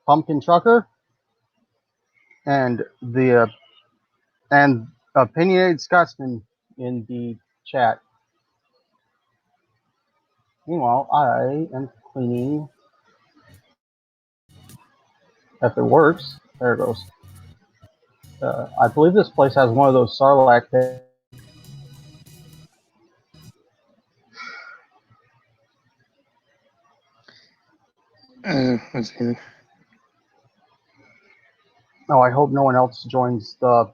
Pumpkin Trucker and the and Opinionated Scotsman in the chat. Meanwhile, I am cleaning. If it works, there it goes. I believe this place has one of those Sarlacc pits. Let's see. Oh, I hope no one else joins the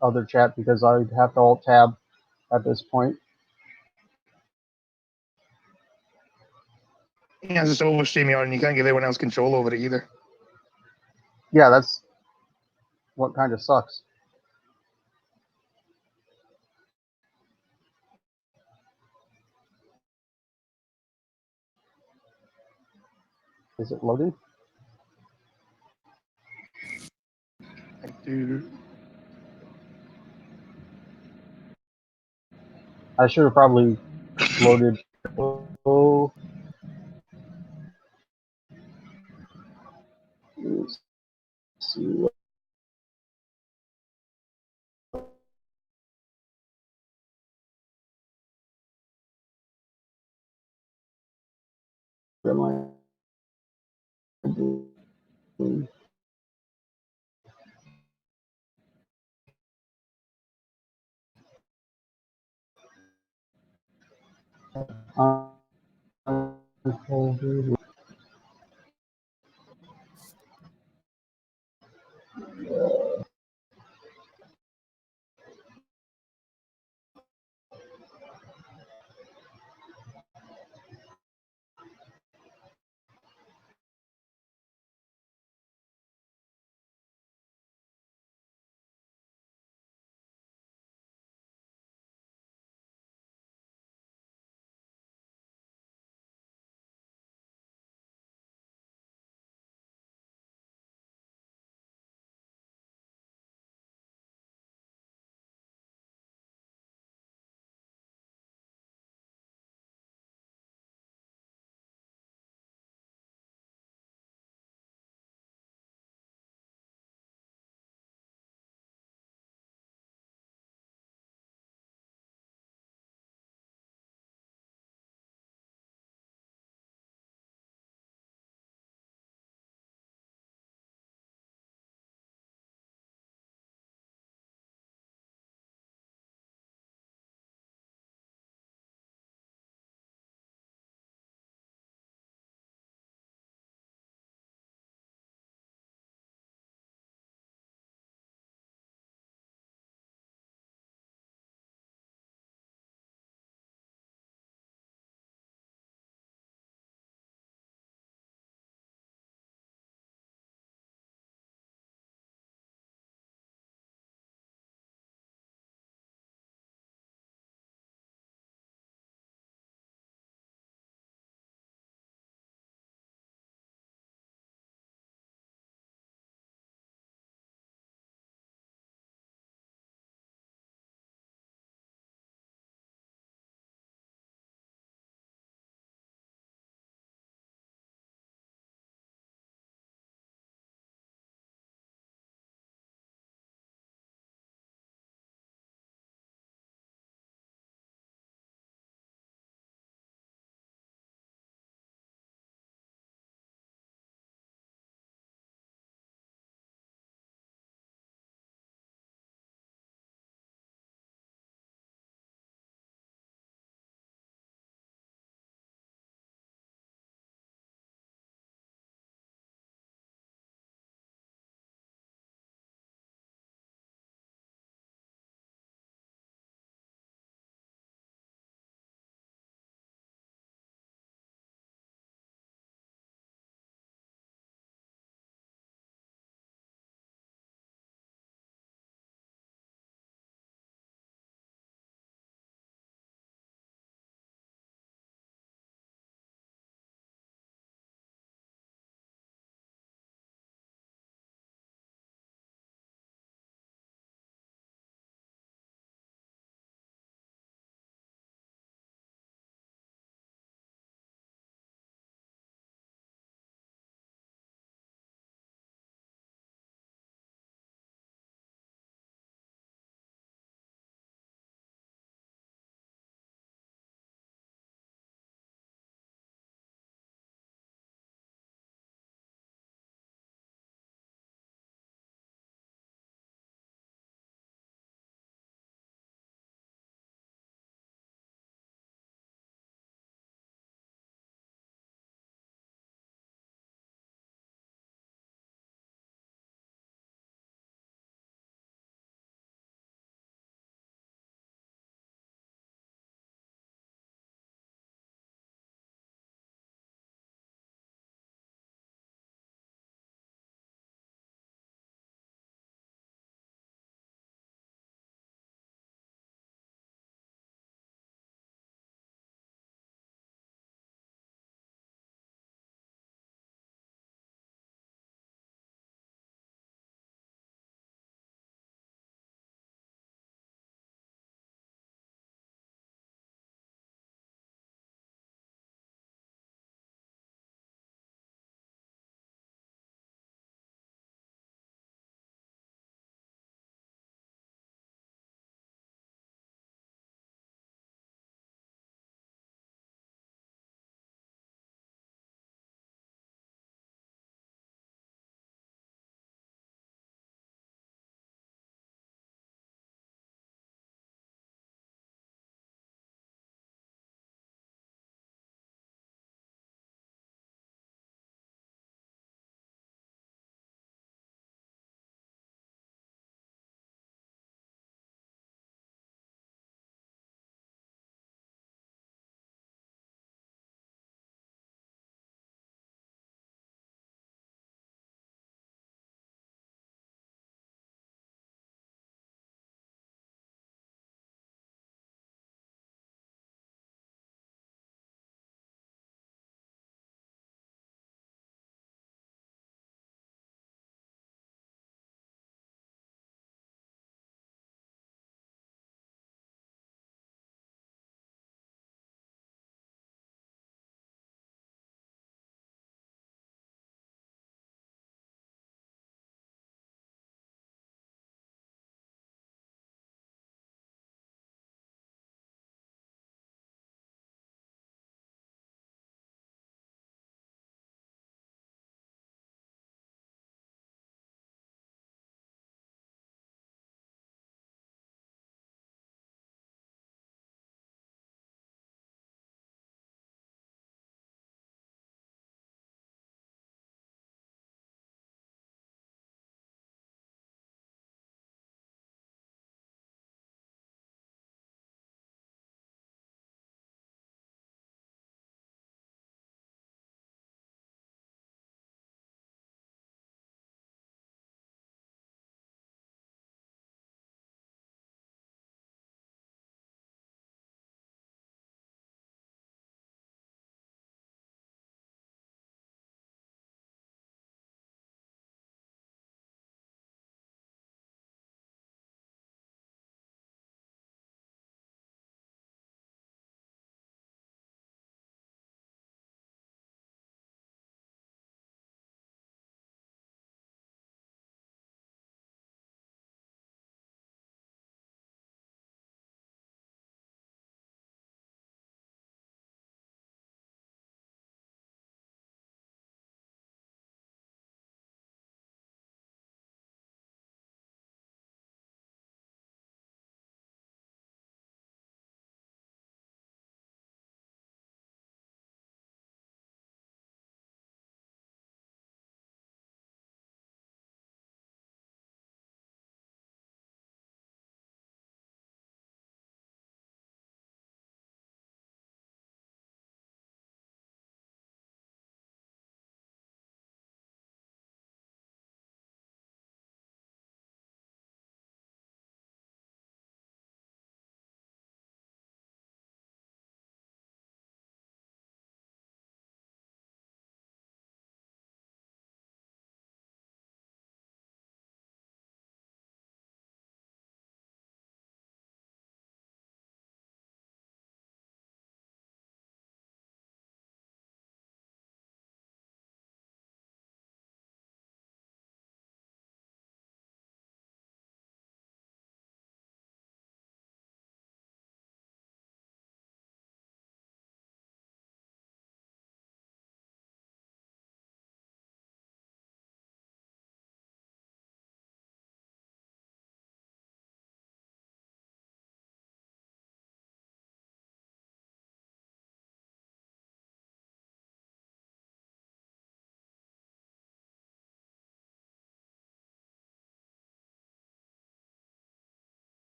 other chat because I'd have to alt tab at this point. Yeah, it's just over StreamYard, and you can't give anyone else control over it either. Yeah, that's what kind of sucks. Is it loading? I do. I should have probably loaded. Oh, let's see. What am I doing?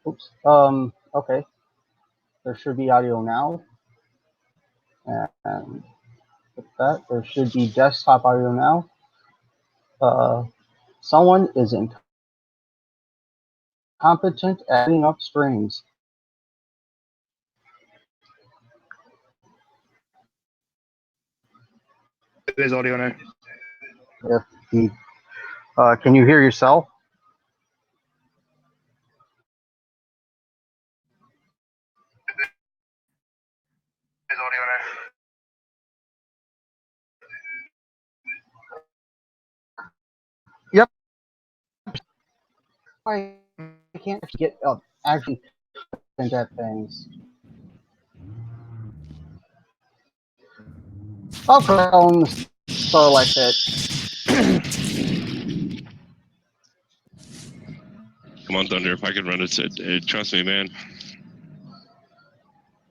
Oops. Okay. There should be audio now. And with that, there should be desktop audio now. Someone is incompetent at setting up streams. There's audio now. If the, can you hear yourself? There's audio now. Yep. I can't get actually at things. I'll put on the star like that. Come on, Thunder. If I could run it, trust me, man.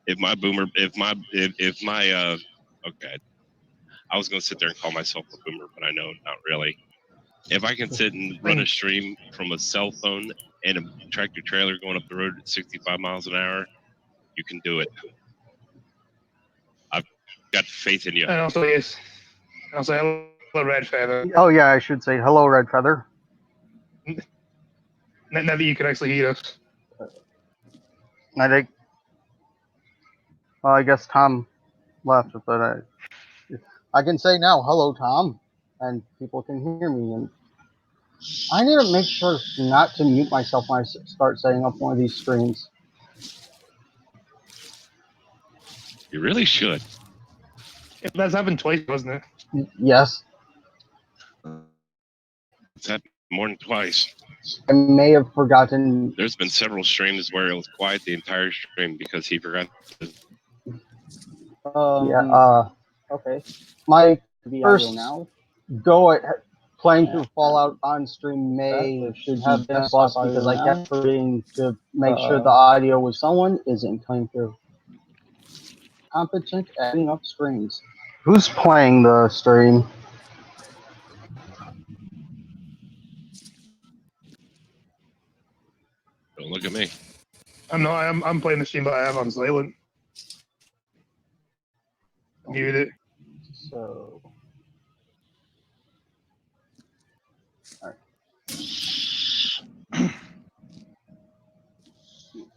If my, okay. I was going to sit there and call myself a boomer, but I know not really. If I can sit and run a stream from a cell phone and a tractor trailer going up the road at 65 miles an hour, you can do it. I've got faith in you. And also, yes. And also, hello, Red Feather. Oh yeah, I should say hello, Red Feather. Now that you can actually hear us. I think. Well, I guess Tom left, but I can say now, hello, Tom, and people can hear me. And I need to make sure not to mute myself when I start setting up one of these streams. You really should. Yeah, that's happened twice, wasn't it? Yes, It's happened more than twice. I may have forgotten. There's been several streams where it was quiet the entire stream because he forgot to. Okay. My first now go at playing through Fallout on stream may should have been a bust because I kept forgetting to make sure the audio was someone isn't playing through. Competent at setting up streams. Who's playing the stream? Don't look at me. I'm not. I'm playing the stream, but I have on silent. Muted it. So.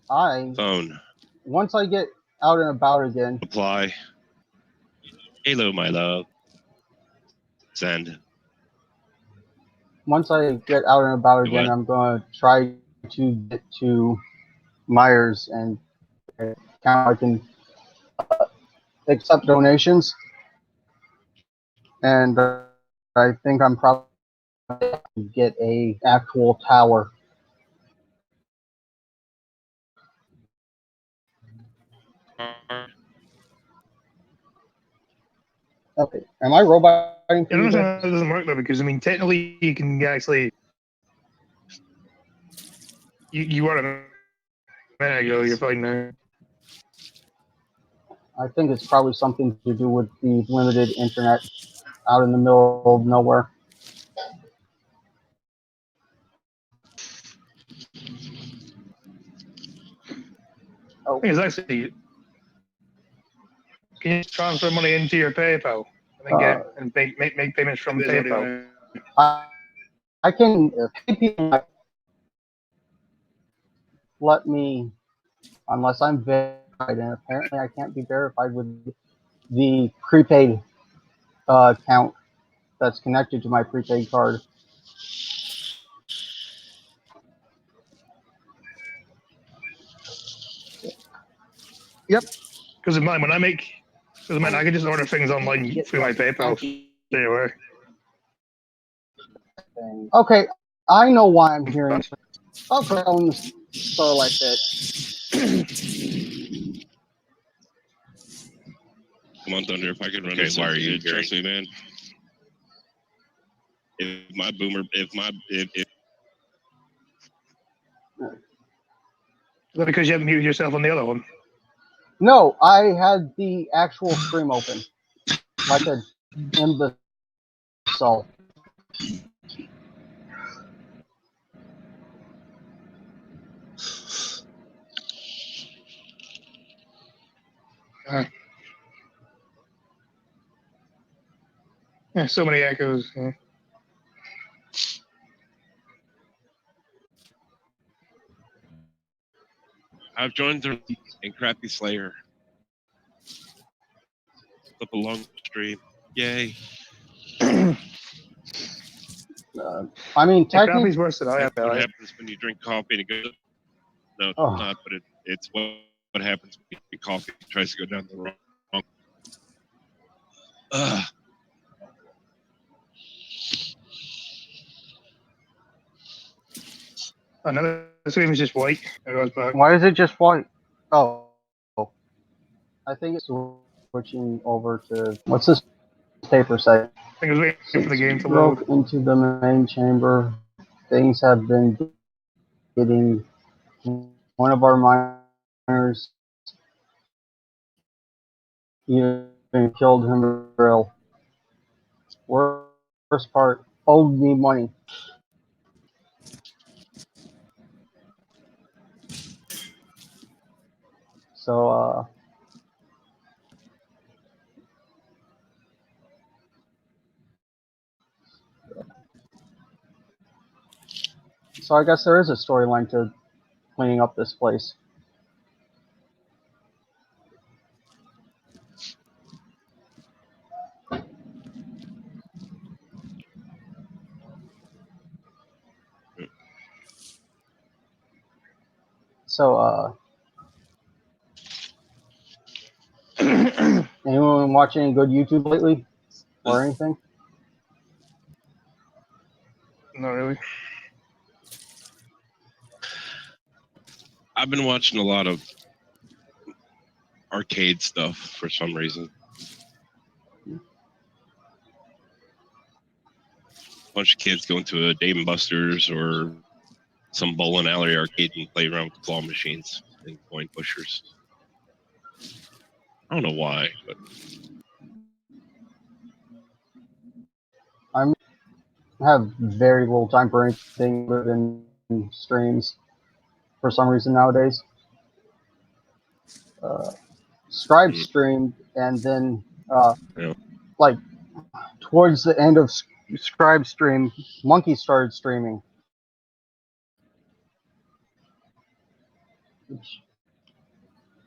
Phone. Once I get out and about again. Apply. Hello, my love. Send. Once I get out and about again, What? I'm going to try to get to Myers and I can accept donations. And I think I'm probably going to get a actual tower. Okay, am I roboting? I don't know how that doesn't work though, because I mean, technically, you can actually. You were a minute ago. You're fine now. I think it's probably something to do with the limited internet out in the middle of nowhere. I think it's actually. Can you transfer money into your PayPal and then make payments from PayPal? I can pay people. Let me, unless I'm verified, and apparently I can't be verified with the prepaid account that's connected to my prepaid card. Yep. Because of mine, when I make, because I can just order things online through my PayPal straight away. Okay, I know why I'm hearing. I'll put on the star like that. Come on, Thunder. If I could run it, why are you trust me, man? If my boomer, if Is that because you haven't muted yourself on the other one? No, I had the actual stream open, like an imbecile. Yeah, so many echoes. Yeah. I've joined the in Crappy Slayer. Up a long stream. Yay. I mean, Yeah, technically, Crappy's worse than I am. That's what Right? happens when you drink coffee and it goes. No, Oh. it's not, but it's what happens when you drink coffee tries to go down the wrong. Another screen is just white. It goes back. why is it just white? Oh, I think it's switching over to what's this paper say? I think I was waiting for the game to Broke load. into the main chamber. Things have been getting. One of our miners even killed him. Real. Worst part, owed me money. So so I guess there is a storyline to cleaning up this place. So anyone watch any good YouTube lately or anything? Not really. I've been watching a lot of arcade stuff for some reason. A bunch of kids going to a Dave & Buster's or some bowling alley arcade and play around with the claw machines and coin pushers. I don't know why, but I have very little time for anything other than streams for some reason nowadays. Scribe streamed, and then Yeah. like towards the end of Scribe stream, Monkey started streaming. Which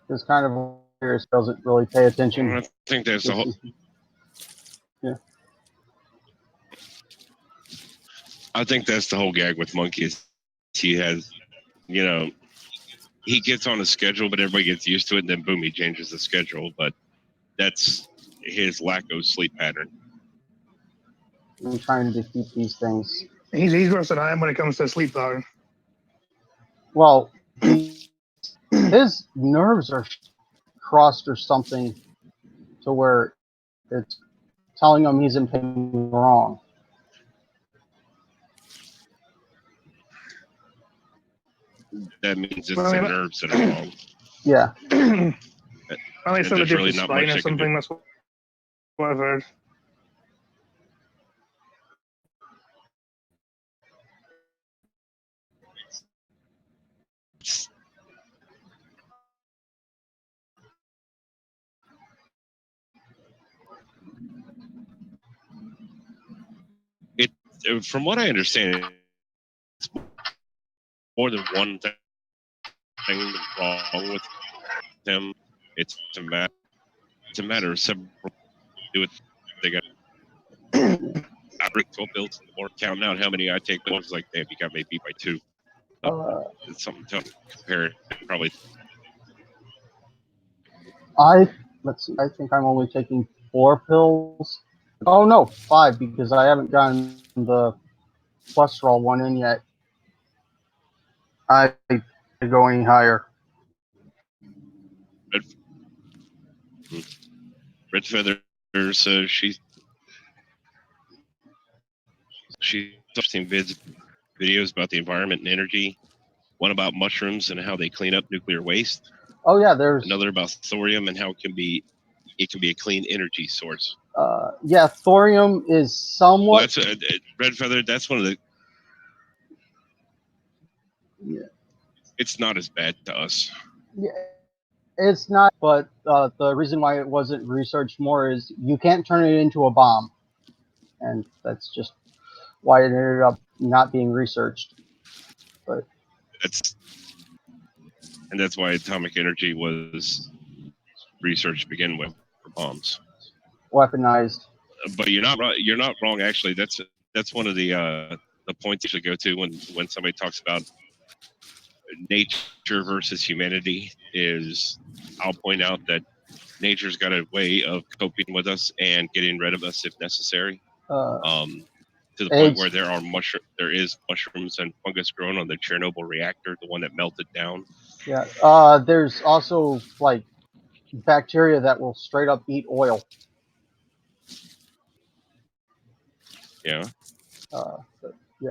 is kind of weird. Doesn't really pay attention. I think that's the whole. Yeah. I think that's the whole gag with Monkeys. He has, he gets on a schedule, but everybody gets used to it, and then boom, he changes the schedule. But that's his lack of sleep pattern. I'm trying to keep these things. He's worse than I am when it comes to sleep pattern. Well, his nerves are crossed or something to where it's telling him he's in pain wrong. That means it's the nerves that are wrong. Yeah. Probably still a there's really different not spine much or they can do. something. That's what I've heard. From what I understand, it's more than one thing wrong with him. It's a matter of several. Do it. They got. I break 12 builds in the morning, counting out how many I take. But I was like, damn, you got me beat by 2. It's something to compare it. Probably. Let's see. I think I'm only taking 4 pills. Oh no, 5 because I haven't gotten the cholesterol one in yet. I go any higher. Red Feather says she's posting videos about the environment and energy. One about mushrooms and how they clean up nuclear waste. Oh yeah, there's another about thorium and how it can be a clean energy source. Yeah, thorium is somewhat. Well, that's Red Feather. That's one of the. Yeah. It's not as bad to us. Yeah, It's not, but the reason why it wasn't researched more is you can't turn it into a bomb, and that's just why it ended up not being researched. But That's and that's why atomic energy was research to begin with for bombs. weaponized. But you're not right. You're not wrong. Actually, that's one of the points you should go to when somebody talks about nature versus humanity. Is I'll point out that nature's got a way of coping with us and getting rid of us if necessary. To the point where there is mushrooms and fungus growing on the Chernobyl reactor, the one that melted down. Yeah. There's also like bacteria that will straight up eat oil. Yeah. But, yeah.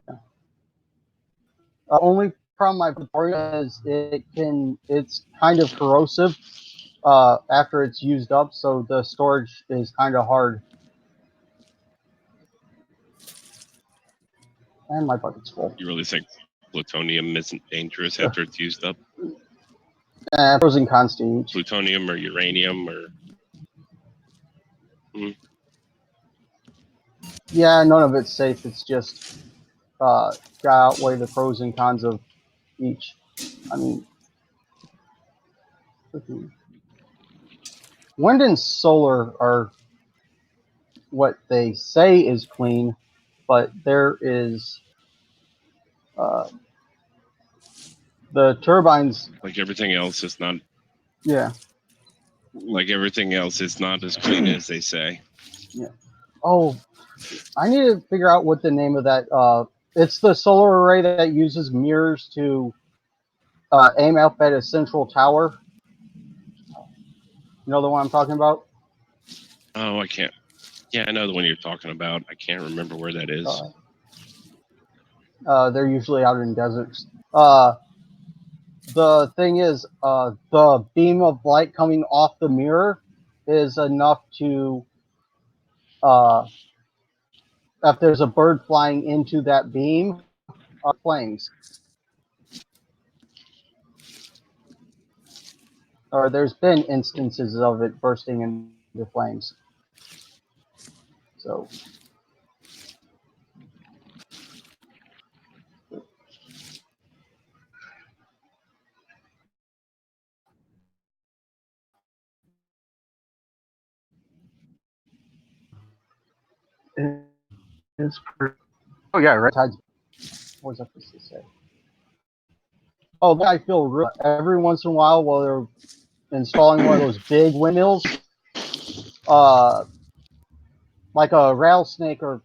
Only problem I've with is it's kind of corrosive after it's used up, so the storage is kind of hard. And my bucket's full. You really think plutonium isn't dangerous after it's used up? Pros and cons to each. Plutonium or uranium or. Yeah, none of it's safe. It's just got to outweigh the pros and cons of each. I mean, wind and solar are what they say is clean, but there is the turbines. Like everything else, it's not. Yeah. Like everything else, it's not as clean as they say. Yeah. Oh, I need to figure out what the name of that. It's the solar array that uses mirrors to aim up at a central tower. You know the one I'm talking about? Oh, I can't. Yeah, I know the one you're talking about. I can't remember where that is. They're usually out in deserts. The thing is, the beam of light coming off the mirror is enough to, if there's a bird flying into that beam, flames. Or there's been instances of it bursting into flames. So. Oh yeah, right. What was I supposed to say? Oh, I feel real, every once in a while they're installing one of those big windmills, like a rattlesnake or,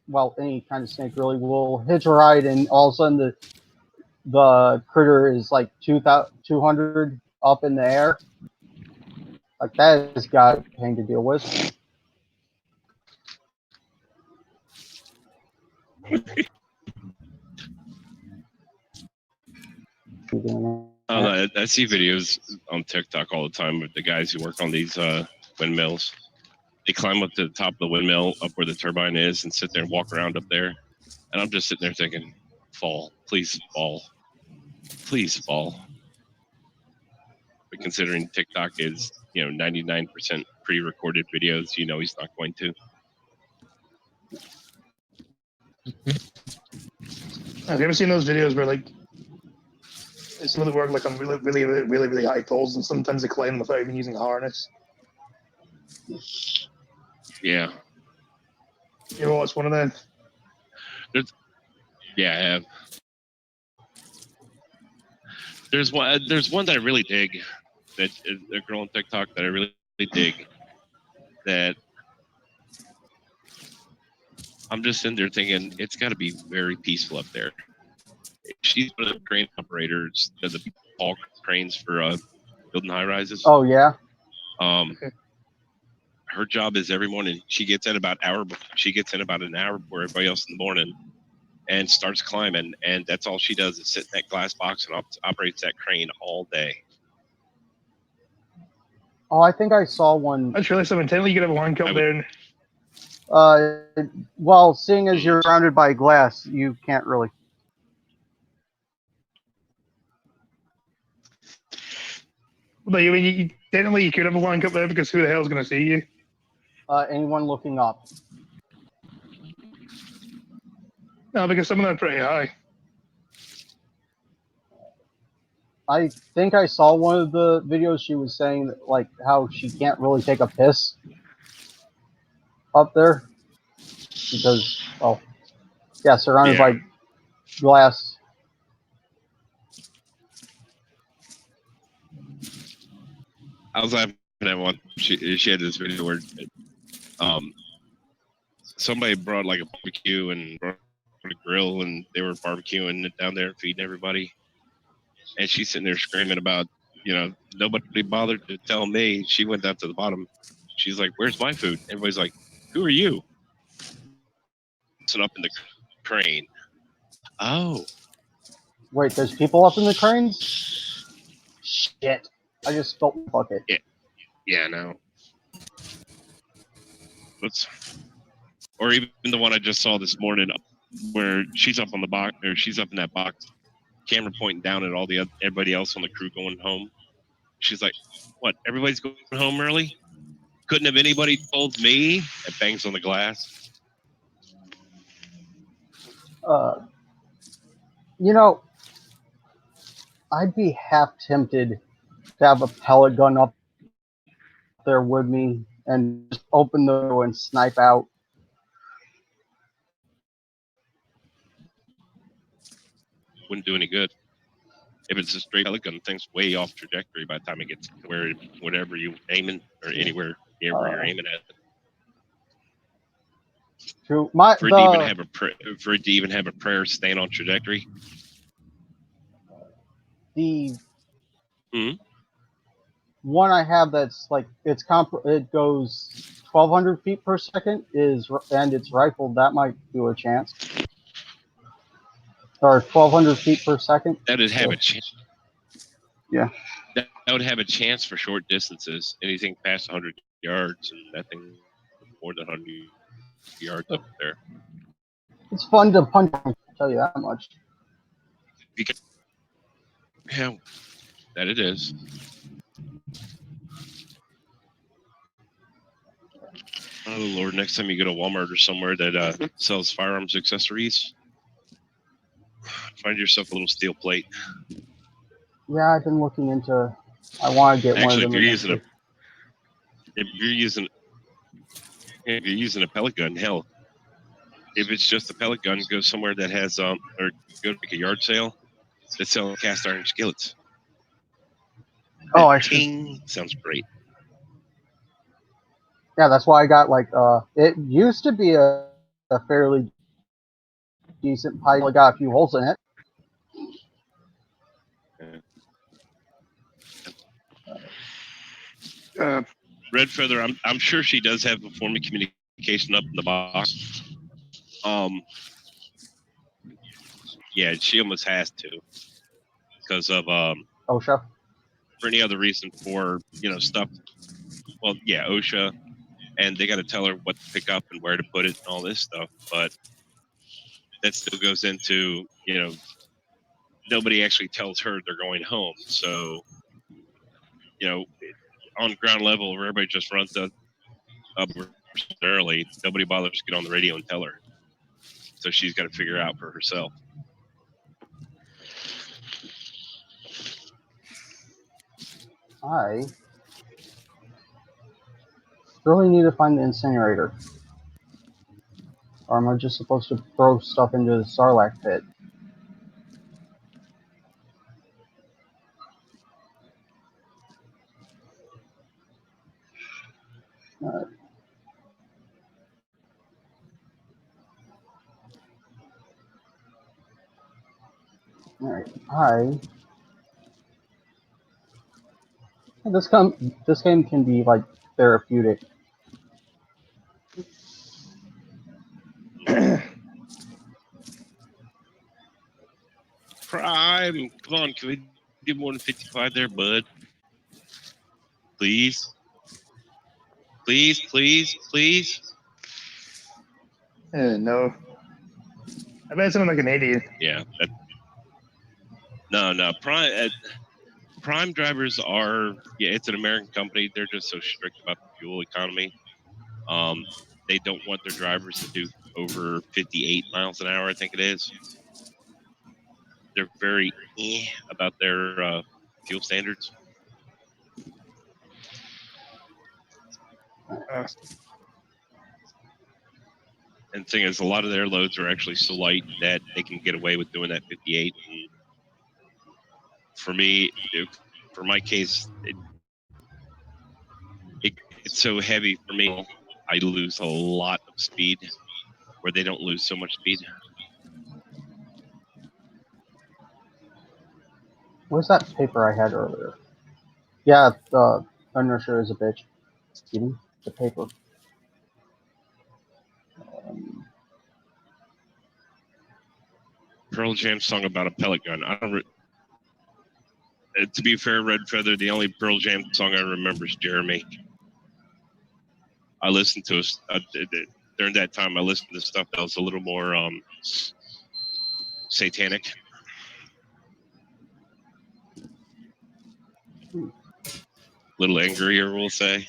well, any kind of snake really will hitch a ride, and all of a sudden the critter is like 200 up in the air. Like that has got a pain to deal with. I see videos on TikTok all the time of the guys who work on these windmills. They climb up to the top of the windmill, up where the turbine is, and sit there and walk around up there. And I'm just sitting there thinking, fall, please fall, please fall. But considering TikTok is, 99% pre-recorded videos, he's not going to. Have you ever seen those videos where some of the work on really high poles, and sometimes they climb without even using a harness? Yeah. You ever watch one of them? Yeah, I have. There's one that I really dig. That is a girl on TikTok that I really dig. That I'm just sitting there thinking it's got to be very peaceful up there. She's one of the crane operators, the Paul cranes for building high rises. Oh yeah. Her job is every morning she gets in about an hour before everybody else in the morning, and starts climbing. And that's all she does is sit in that glass box and operates that crane all day. Oh, I think I saw one. That's really something. Tell you could have a one cup there. Well, seeing as you're surrounded by glass, you can't really. But I mean, technically you could have a wank up there because who the hell's going to see you? Anyone looking up. No, because some of them are pretty high. I think I saw one of the videos. She was saying that, like, how she can't really take a piss up there because, well, yeah, surrounded Yeah. by glass. I was laughing at one. She had this video where somebody brought like a barbecue and brought a grill, and they were barbecuing it down there and feeding everybody. And she's sitting there screaming about, nobody bothered to tell me. She went down to the bottom. She's like, "Where's my food?" Everybody's like, "Who are you?" Sitting up in the crane. Oh, Wait, there's people up in the cranes? Shit. I just spilled my bucket. yeah, no. Or even the one I just saw this morning, where she's up on the box, or she's up in that box, camera pointing down at everybody else on the crew going home. She's like, "What? Everybody's going home early? Couldn't have anybody told me?" It bangs on the glass. You know, I'd be half tempted to have a pellet gun up there with me and just open the door and snipe out. Wouldn't do any good. If it's a straight pellet gun, thing's way off trajectory by the time it gets to whatever you're aiming, or anywhere near where you're aiming at. For it to even have a prayer staying on trajectory. The one I have that's like it goes 1,200 feet per second and it's rifled. That might do a chance. Or 1,200 feet per second. That would have a chance. Yeah. That would have a chance for short distances. Anything past 100 yards, and that thing more than 100 yards up there. It's fun to punch. I'll tell you that much. Yeah, that it is. Oh Lord! Next time you go to Walmart or somewhere that sells firearms accessories, find yourself a little steel plate. Yeah, I've been looking into. I want to get one of them. If you're using a pellet gun, hell, if it's just a pellet gun, go somewhere that has or go to a yard sale that sell cast iron skillets. Oh, I see. Sounds great. Yeah, that's why I got it used to be a fairly decent pipe. Only got a few holes in it. Red Feather, I'm sure she does have a form of communication up in the box. Yeah, she almost has to because of OSHA. For any other reason for stuff. Well, yeah, OSHA, and they got to tell her what to pick up and where to put it and all this stuff. But that still goes into nobody actually tells her they're going home. So on ground level, where everybody just runs up early, nobody bothers to get on the radio and tell her. So she's got to figure out for herself. I really need to find the incinerator. Or am I just supposed to throw stuff into the Sarlacc pit? Alright, this game can be like therapeutic. Prime, come on, can we do more than 55 there, bud? Please, please, please, please. No. I bet something like an 80. Yeah. No, Prime. Prime drivers are, yeah, it's an American company. They're just so strict about the fuel economy. They don't want their drivers to do over 58 miles an hour, I think it is. They're very about their fuel standards. And the thing is, a lot of their loads are actually so light that they can get away with doing that 58. And for me, for my case, it's so heavy for me, I lose a lot of speed where they don't lose so much speed. Where's that paper I had earlier? Yeah, the inertia is a bitch. Eating the paper. Pearl Jam song about a pellet gun. I don't. To be fair, Red Feather, the only Pearl Jam song I remember is Jeremy. I listened to during that time. I listened to stuff that was a little more satanic. A little angrier, we'll say.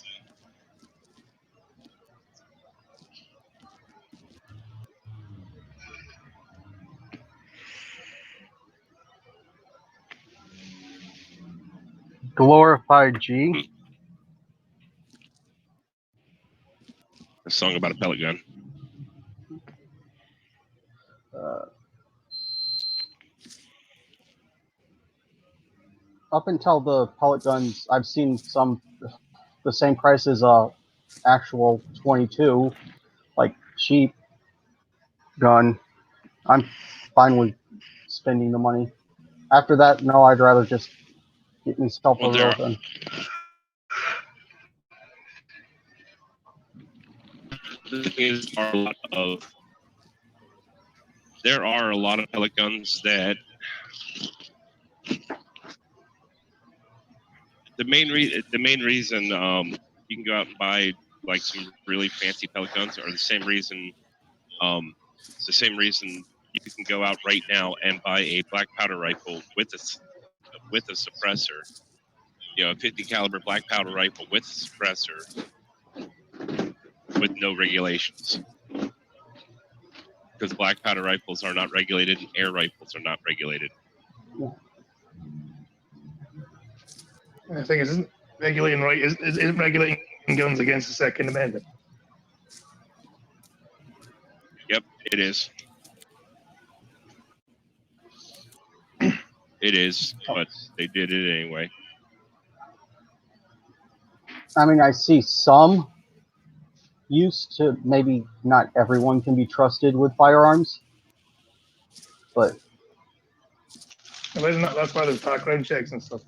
Glorified G. A song about a pellet gun. Up until the pellet guns, I've seen some the same price as actual 22, like cheap gun. I'm fine with spending the money. After that, no, I'd rather just get myself a real gun. There are a lot of pellet guns that the main reason you can go out and buy like some really fancy pellet guns are the same reason you can go out right now and buy a black powder rifle with a suppressor, a 50 caliber black powder rifle with a suppressor with no regulations, because black powder rifles are not regulated and air rifles are not regulated. I think it isn't regulating right. Isn't regulating guns against the Second Amendment? Yep, it is. It is, but they did it anyway. I mean, I see some use to maybe not everyone can be trusted with firearms, but That's why there's background checks and stuff.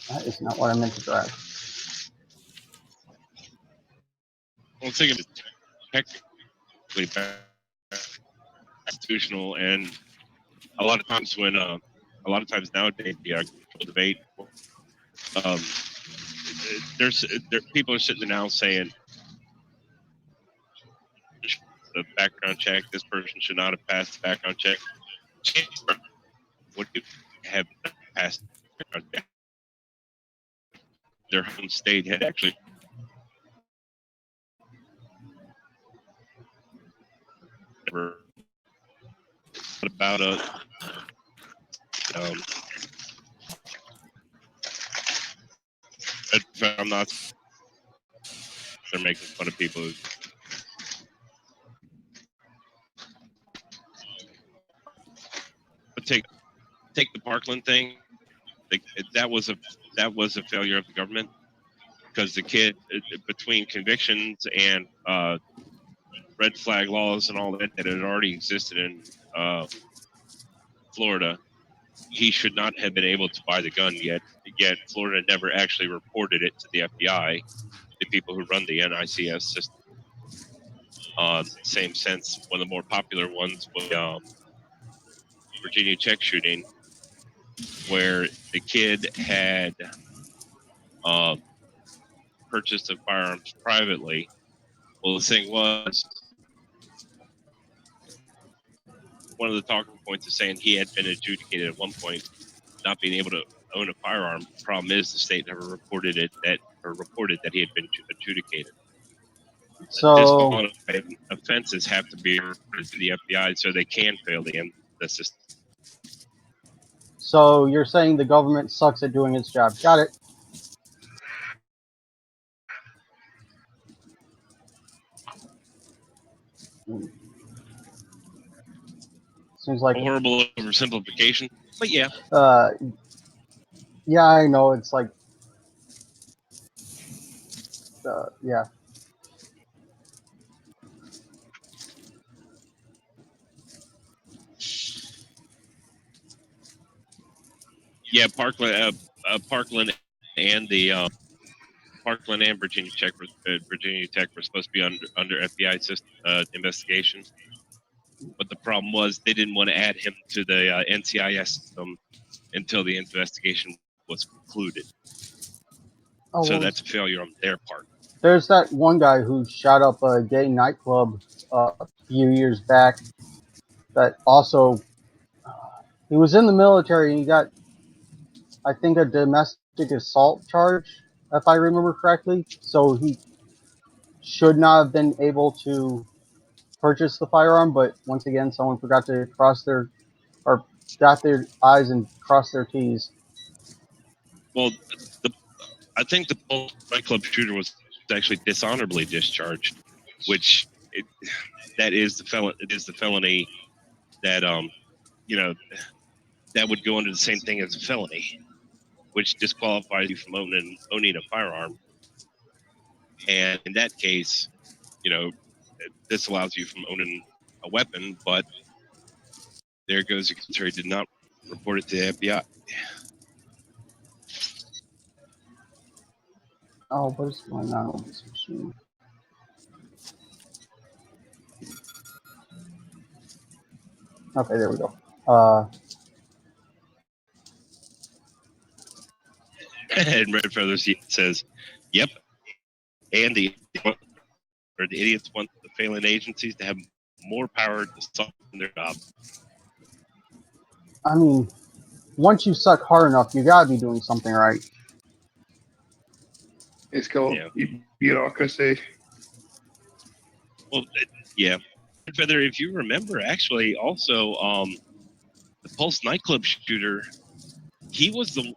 that is not what I meant to drive. Well, think of it technically constitutional, and a lot of times nowadays, debate. People are sitting there now saying the background check. This person should not have passed the background check. Would you have passed the background check? Their home state had actually never about a I'm not. They're making fun of people. But take the Parkland thing. That was a failure of the government, because the kid, between convictions and red flag laws and all that had already existed in Florida, he should not have been able to buy the gun yet. Yet Florida never actually reported it to the FBI, the people who run the NICS system. Same sense, one of the more popular ones was Virginia Tech shooting, where the kid had purchased the firearms privately. Well, the thing was, one of the talking points is saying he had been adjudicated at one point. not being able to own a firearm. The problem is the state never reported that he had been adjudicated. So, Disqualifying offenses have to be reported to the FBI so they can fail the system. so you're saying the government sucks at doing its job. Got it. Seems like Horrible oversimplification, but yeah. Yeah, I know. It's like, yeah. Yeah, Parkland and the Parkland and Virginia Tech were supposed to be under FBI investigation, but the problem was they didn't want to add him to the NCIS system until the investigation was concluded. Oh, So well, that's a failure on their part. there's that one guy who shot up a gay nightclub a few years back. That also, he was in the military and he got, I think, a domestic assault charge, if I remember correctly. So he should not have been able to purchase the firearm, but once again, someone forgot to dot their I's and cross their T's. Well, I think the nightclub shooter was actually dishonorably discharged, which that is the felony that that would go under the same thing as a felony, which disqualifies you from owning a firearm. And in that case, this allows you from owning a weapon, but there goes the secretary did not report it to the FBI. Oh, what is going on with this machine? Okay, there we go. And Red Feathers says, "Yep." And the idiots want the failing agencies to have more power to solve their job. I mean, once you suck hard enough, you gotta be doing something right. It's called bureaucracy. Well, yeah. Feather, if you remember, actually, also the Pulse nightclub shooter, he was the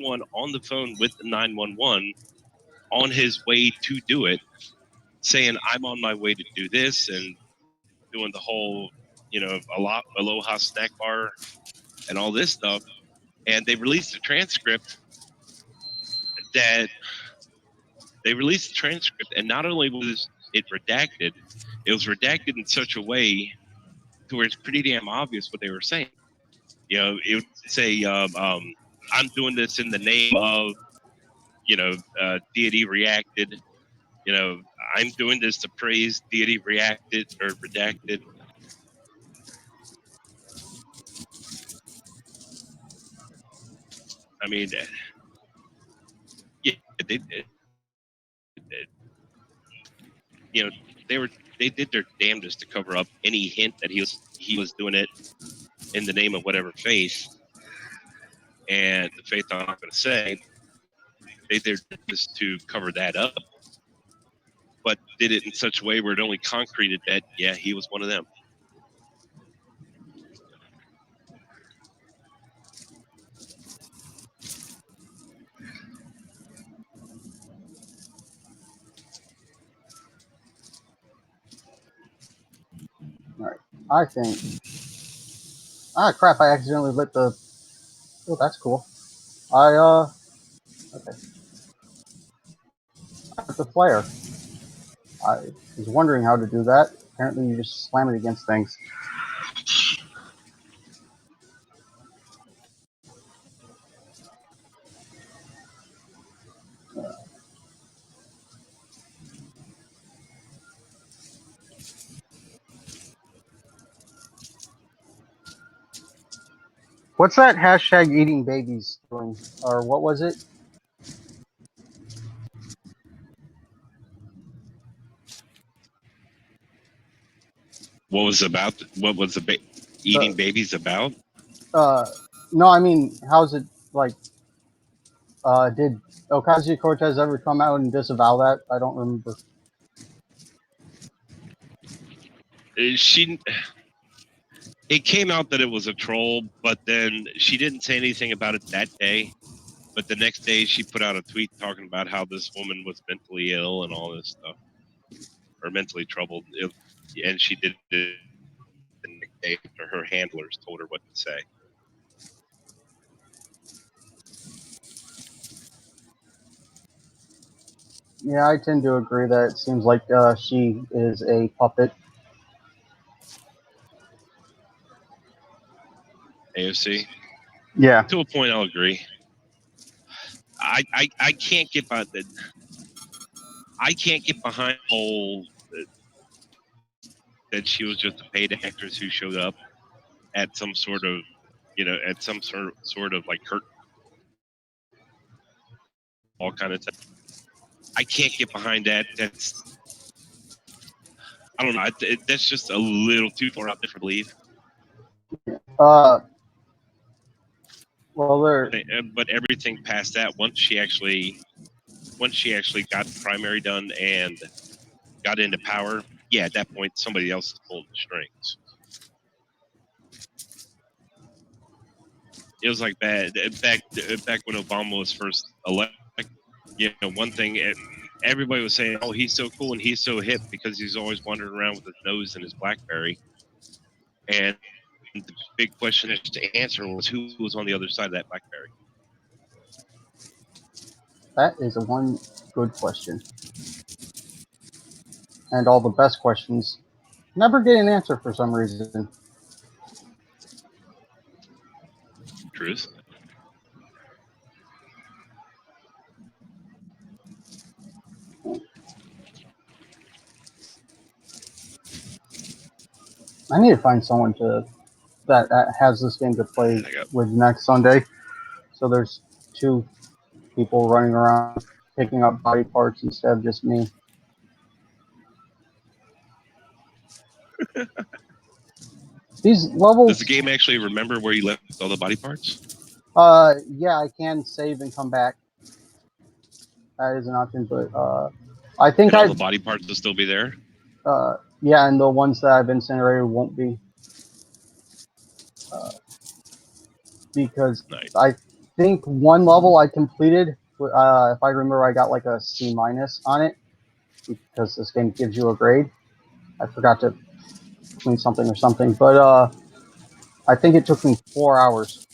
one on the phone with the 911 on his way to do it, saying, "I'm on my way to do this," and doing the whole, aloha snack bar and all this stuff. And they released a transcript and not only was it redacted, it was redacted in such a way to where it's pretty damn obvious what they were saying. It would say, "I'm doing this in the name of, deity reacted. I'm doing this to praise deity reacted or redacted." I mean, yeah, they did their damnedest to cover up any hint that he was doing it in the name of whatever faith, and the faith I'm not going to say. They did their damnedest to cover that up, but did it in such a way where it only concreted that, yeah, he was one of them. All right, I think. Ah, crap! I accidentally lit the. Oh, that's cool. Okay. I lit the flare. I was wondering how to do that. Apparently, you just slam it against things. What's that hashtag eating babies doing? Or what was it? What was the eating babies about? No, I mean, how's it like? Did Ocasio-Cortez ever come out and disavow that? I don't remember. It came out that it was a troll, but then she didn't say anything about it that day. But the next day, she put out a tweet talking about how this woman was mentally ill and all this stuff, or mentally troubled. And she did it the next day after her handlers told her what to say. Yeah, I tend to agree that it seems like she is a puppet. AOC. Yeah. To a point, I'll agree. I can't get behind the. I can't get behind the whole that she was just a paid actress who showed up at some sort of, at some sort of like Kurt all kind of. I can't get behind that. I don't know. That's just a little too far out there for believe. Well, but everything past that, once she actually got the primary done and got into power, yeah, at that point somebody else is pulling the strings. It was like back when Obama was first elected. One thing everybody was saying, "Oh, he's so cool and he's so hip because he's always wandering around with his nose in his BlackBerry." And the big question to answer was who was on the other side of that BlackBerry. that is one good question, and all the best questions never get an answer for some reason. Truth. I need to find someone that has this game to play with next Sunday. So there's 2 people running around picking up body parts instead of just me. These levels. Does the game actually remember where you left all the body parts? Yeah, I can save and come back. That is an option, but I think all the body parts will still be there. Yeah, and the ones that I've incinerated won't be. Because nice. I think one level I completed, if I remember, I got like a C- on it because this game gives you a grade. I forgot to clean something or something, but I think it took me 4 hours.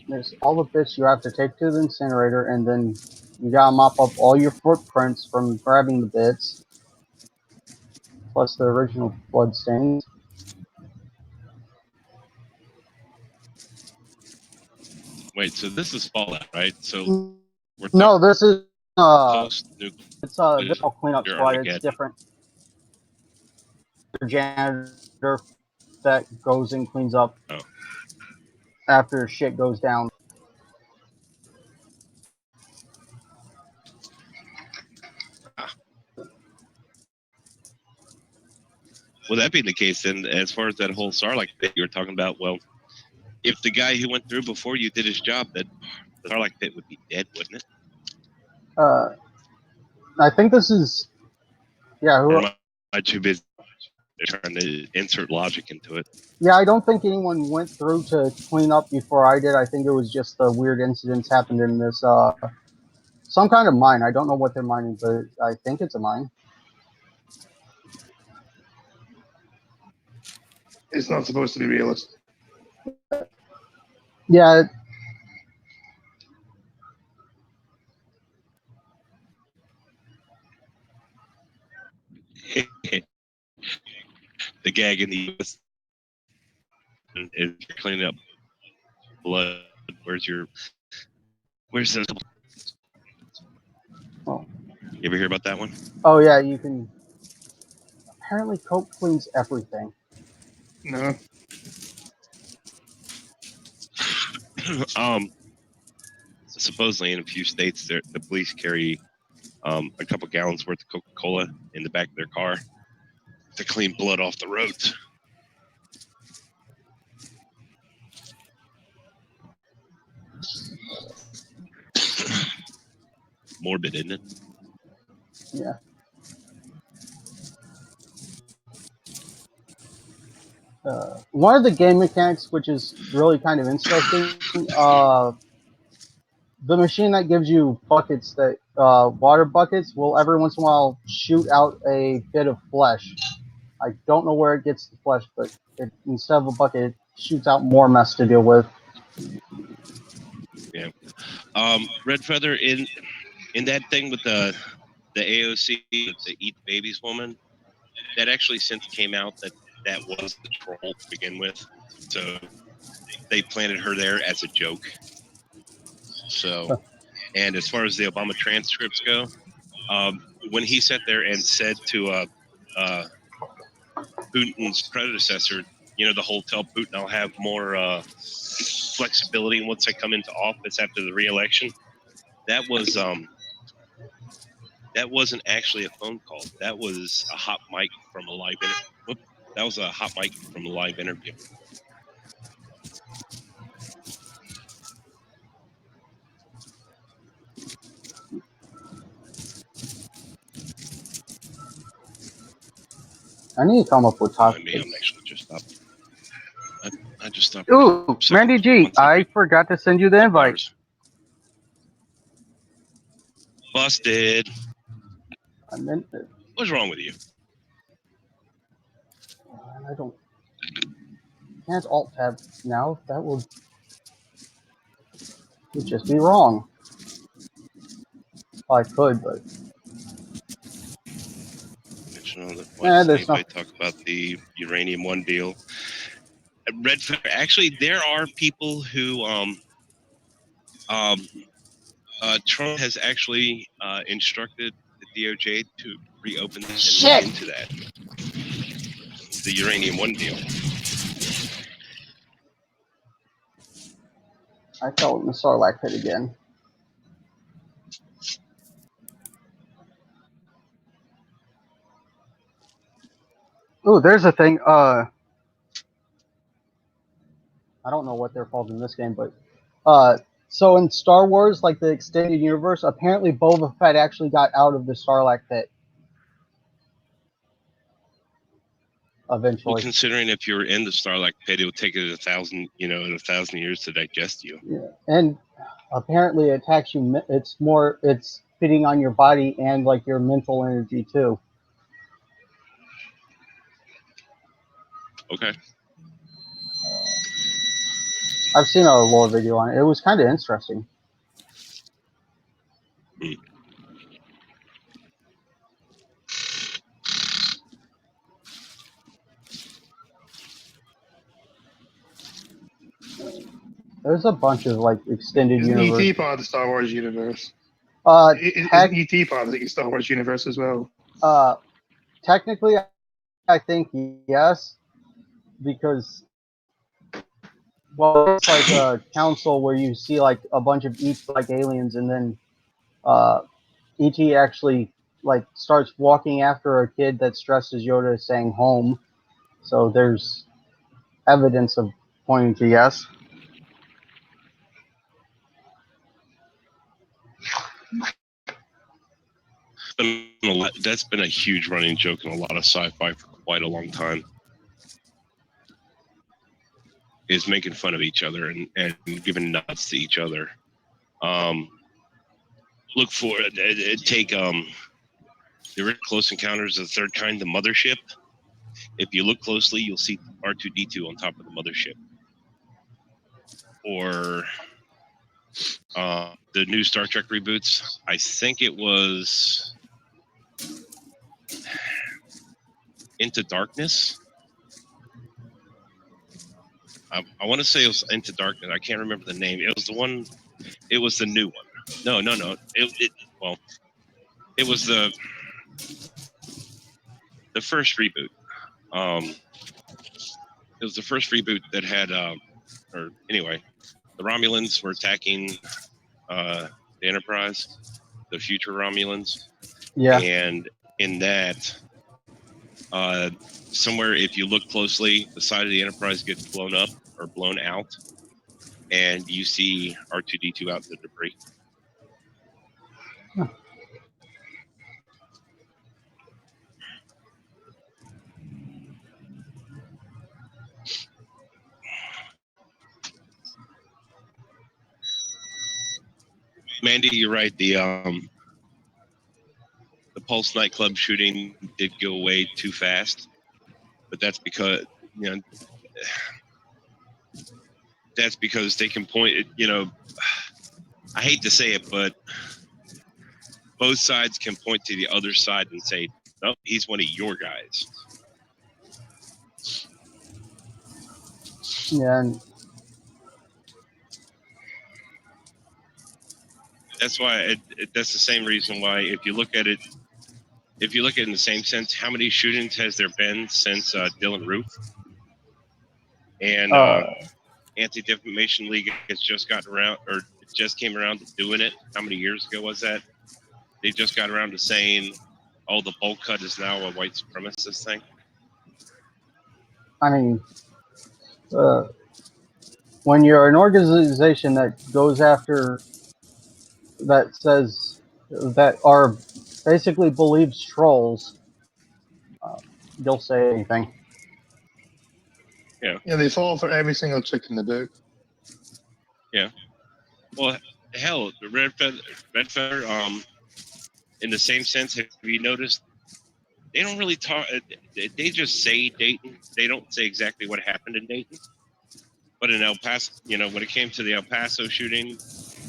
There's all the bits you have to take to the incinerator, and then you gotta mop up all your footprints from grabbing the bits, plus the original blood stains. Wait, so this is Fallout, right? So no, this is it's Viscera Cleanup Squad. It's different. The janitor that goes and cleans up after shit goes down. Well, that being the case, then as far as that whole Sarlacc pit you were talking about, well, if the guy who went through before you did his job, that the Sarlacc pit would be dead, wouldn't it? I think this is, yeah. Or am I too busy trying to insert logic into it? Yeah, I don't think anyone went through to clean up before I did. I think it was just the weird incidents happened in this, some kind of mine. I don't know what they're mining, but I think it's a mine. It's not supposed to be realistic. Yeah. The gag in the US is cleaning up blood. Where's this? Oh. You ever hear about that one? Oh yeah, you can. Apparently, coke cleans everything. No. Supposedly in a few states, the police carry a couple gallons worth of Coca-Cola in the back of their car to clean blood off the roads. Morbid, isn't it? Yeah. One of the game mechanics, which is really kind of interesting, the machine that gives you buckets, that water buckets, will every once in a while shoot out a bit of flesh. I don't know where it gets the flesh, but instead of a bucket, it shoots out more mess to deal with. Yeah. Red Feather, in that thing with the AOC, the Eat Babies woman, that actually since came out that was the troll to begin with. So they planted her there as a joke. So, and as far as the Obama transcripts go, when he sat there and said to Putin's predecessor, the whole tell Putin I'll have more flexibility once I come into office after the re-election, that wasn't actually a phone call. That was a hot mic from a live interview. That was a hot mic from a live interview. I need to come up with I'm topics. actually just stopped. I just stopped. Ooh, Mandy G, I forgot to send you the invite. Busted. I meant it. What's wrong with you? I don't. Can't alt tab now. That would just be wrong. Well, I could, but. There's no. Talk about the Uranium One deal. Red Feather. Actually, there are people who Trump has actually instructed the DOJ to reopen this and look into that. The Uranium One deal. I fell in the Sarlacc pit again. Ooh, there's a thing. I don't know what they're called in this game, but so in Star Wars, like the extended universe, apparently Boba Fett actually got out of the Sarlacc pit. Eventually. Well, considering if you're in the Sarlacc pit, it would take it 1,000 years to digest you. Yeah, and apparently it attacks you. It's fitting on your body and like your mental energy too. Okay. I've seen a lore video on it. It was kind of interesting. There's a bunch of like extended universe. Isn't ET part of the Star Wars universe? Isn't ET part of the Star Wars universe as well? Technically, I think yes, because it's like a council where you see like a bunch of ET like aliens, and then ET actually like starts walking after a kid that's dressed as Yoda saying home. So there's evidence of pointing to yes. That's been a huge running joke in a lot of sci-fi for quite a long time. Is making fun of each other and giving nuts to each other. Look for it. Take the Close Encounters of the Third Kind, the mothership. If you look closely, you'll see R2-D2 on top of the mothership. Or the new Star Trek reboots. I think it was Into Darkness. I want to say it was Into Darkness. I can't remember the name. It was the one. It was the new one. No. It was the first reboot. It was the first reboot that had, or anyway, the Romulans were attacking the Enterprise, the future Romulans, Yeah. And in that, somewhere, if you look closely, the side of the Enterprise gets blown up or blown out, and you see R2D2 out in the debris. Huh. Mandy, you're right. The Pulse nightclub shooting did go away too fast, but that's because that's because they can point. I hate to say it, but both sides can point to the other side and say, "No, he's one of your guys." Yeah. And That's why. That's the same reason why, if you look at it in the same sense, how many shootings has there been since Dylan Roof? And Anti-Defamation League has just gotten around, or just came around to doing it. How many years ago was that? They just got around to saying, "Oh, the bolt cut is now a white supremacist thing." I mean, when you're an organization that goes after, that says, that are basically believes trolls, you'll say anything. Yeah, they fall for every single trick in the book. Yeah. Well, hell, the Red Feather, in the same sense, have you noticed they don't really talk? They just say Dayton. They don't say exactly what happened in Dayton. But in El Paso, when it came to the El Paso shooting,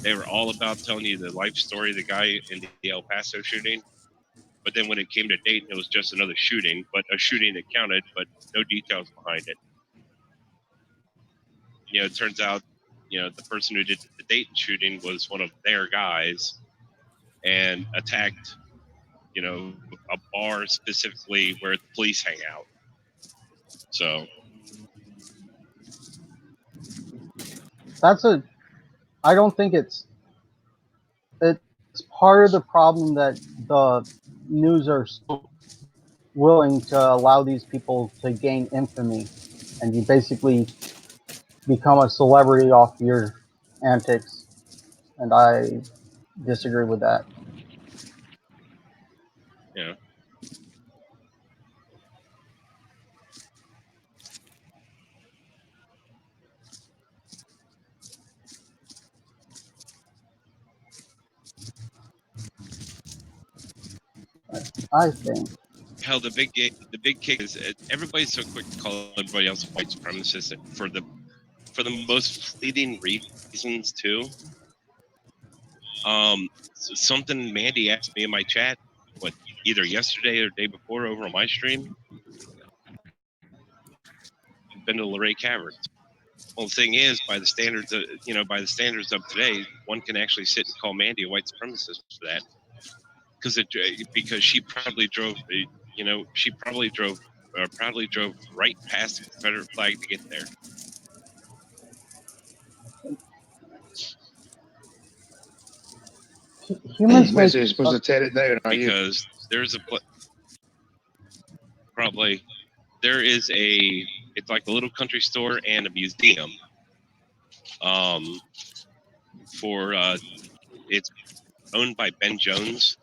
they were all about telling you the life story of the guy in the El Paso shooting. But then when it came to Dayton, it was just another shooting, but a shooting that counted, but no details behind it. It turns out, the person who did the Dayton shooting was one of their guys and attacked, a bar specifically where the police hang out. So I don't think it's part of the problem that the news are so willing to allow these people to gain infamy, and you basically become a celebrity off your antics, and I disagree with that. yeah. I think. Hell, the big kick is everybody's so quick to call everybody else a white supremacist for the most fleeting reasons too. Something Mandy asked me in my chat, either yesterday or the day before over on my stream. Been to Luray Caverns. Well, the thing is, by the standards of today, one can actually sit and call Mandy a white supremacist for that, because she probably drove, proudly drove right past the Confederate flag to get there. Humans make You're supposed to tear it down, are you? Because there is it's like a little country store and a museum. It's owned by Ben Jones.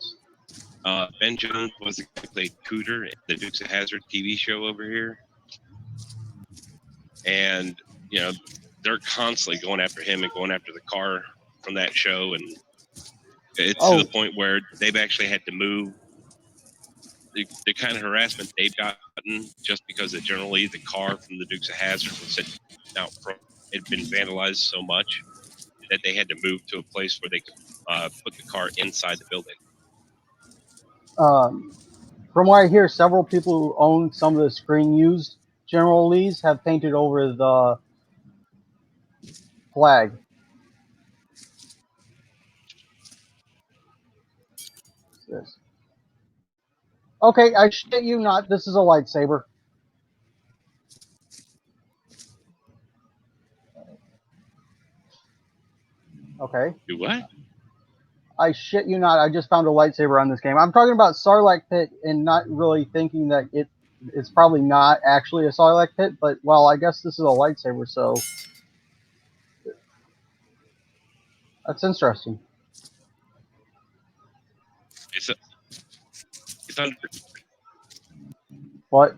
Ben Jones was the guy who played Cooter in the Dukes of Hazzard TV show over here, and they're constantly going after him and going after the car from that show, and it's to the point where they've actually had to move. The kind of harassment they've gotten just because generally the car from the Dukes of Hazzard was sitting out front. It had been vandalized so much that they had to move to a place where they could put the car inside the building. From what I hear, several people who own some of the screen used General Lee's have painted over the flag. Yes. Okay, I shit you not. This is a lightsaber. Okay. Do what? I shit you not, I just found a lightsaber on this game. I'm talking about Sarlacc Pit and not really thinking that it's probably not actually a Sarlacc Pit, but well, I guess this is a lightsaber, so that's interesting. It's under. What?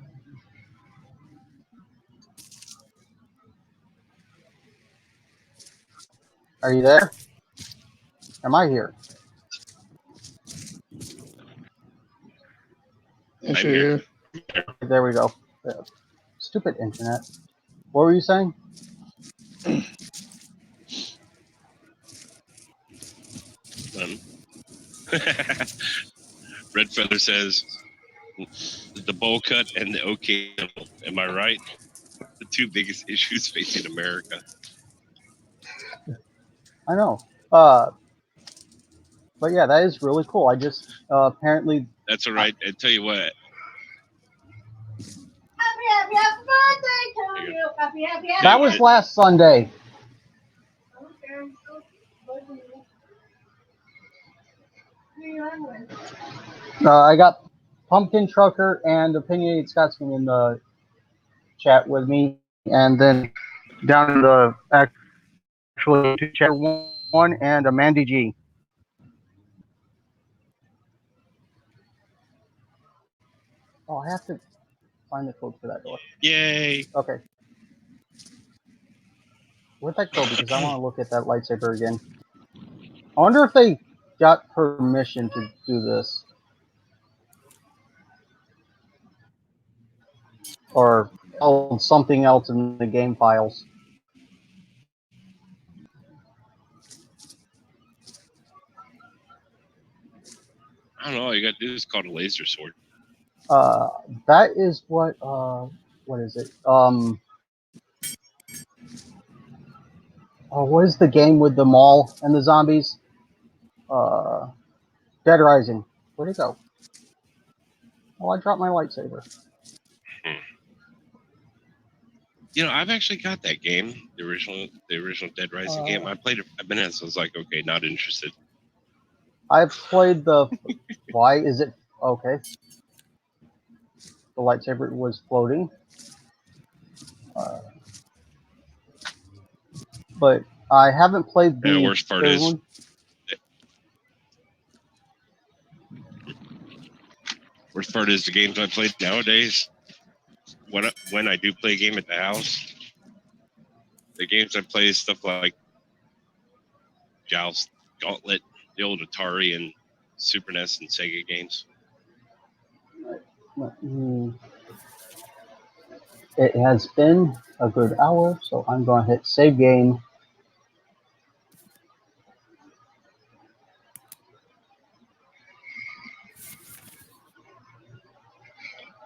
Are you there? Am I here? Yeah, I'm sure. here. There we go. Stupid internet. What were you saying? Red Feather says the bowl cut and the OK. Am I right? The two biggest issues facing America. I know. But yeah, that is really cool. I just apparently That's all right. I tell you what. Happy birthday to you. Happy. that was last Sunday. I got Pumpkin Trucker and Opinionated Scotsman in the chat with me, and then down in the actual YouTube chat, one and Mandy G. Oh, I have to find the code for that door. Yay! Okay. Where'd that go? Because I want to look at that lightsaber again. I wonder if they got permission to do this. Or something else in the game files. I don't know. All you got to do is call it a laser sword. That is what is it? What is the game with the mall and the zombies? Dead Rising. Where'd it go? Oh, I dropped my lightsaber. You know, I've actually got that game, the original Dead Rising game. I played it. I've been in it, so I was like, okay, not interested. I've played the. Why is it okay? The lightsaber was floating. But I haven't played the. And the worst part is, one. the games I play nowadays. When I do play a game at the house, the games I play is stuff like Joust, Gauntlet, the old Atari and Super NES and Sega games. It has been a good hour, so I'm going to hit save game.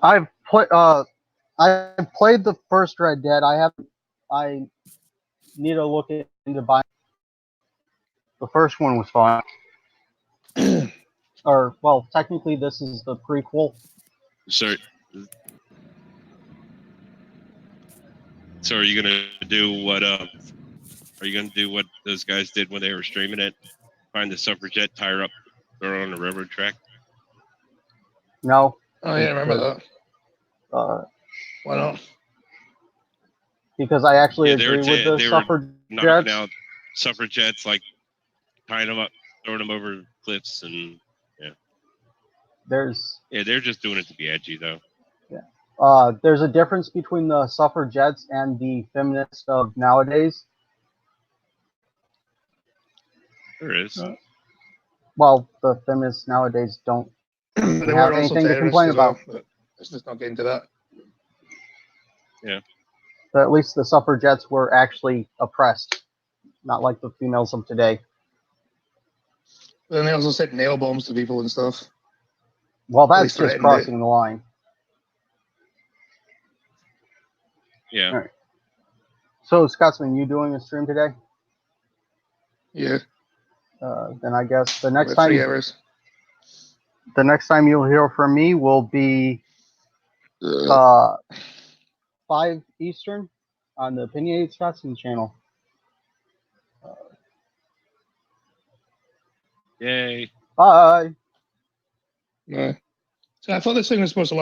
I've played the first Red Dead. I need to look into buying. The first one was fun. Or well, technically this is the prequel. So are you gonna do what? Are you gonna do what those guys did when they were streaming it? Find the suffragette, tie her up, throw her on the railroad track. No. Oh yeah, I remember that. Why not? Because I actually agree with the they suffragettes. were knocking out suffragettes, like tying them up, throwing them over cliffs, and they're just doing it to be edgy, though. Yeah. There's a difference between the suffragettes and the feminists of nowadays. There is. Well, the feminists nowadays don't They have were also anything to complain about. Well, let's just not get into that. Yeah. But at least the suffragettes were actually oppressed, not like the females of today. But then they also sent nail bombs to people and stuff. Well, that's just crossing the line. Yeah. All right. So, Scotsman, you doing a stream today? Yeah. Then I guess the next About time 3 hours. The next time you'll hear from me will be 5 Eastern on the Opinionated Scotsman channel. Yay. Bye. So I thought this thing was supposed to last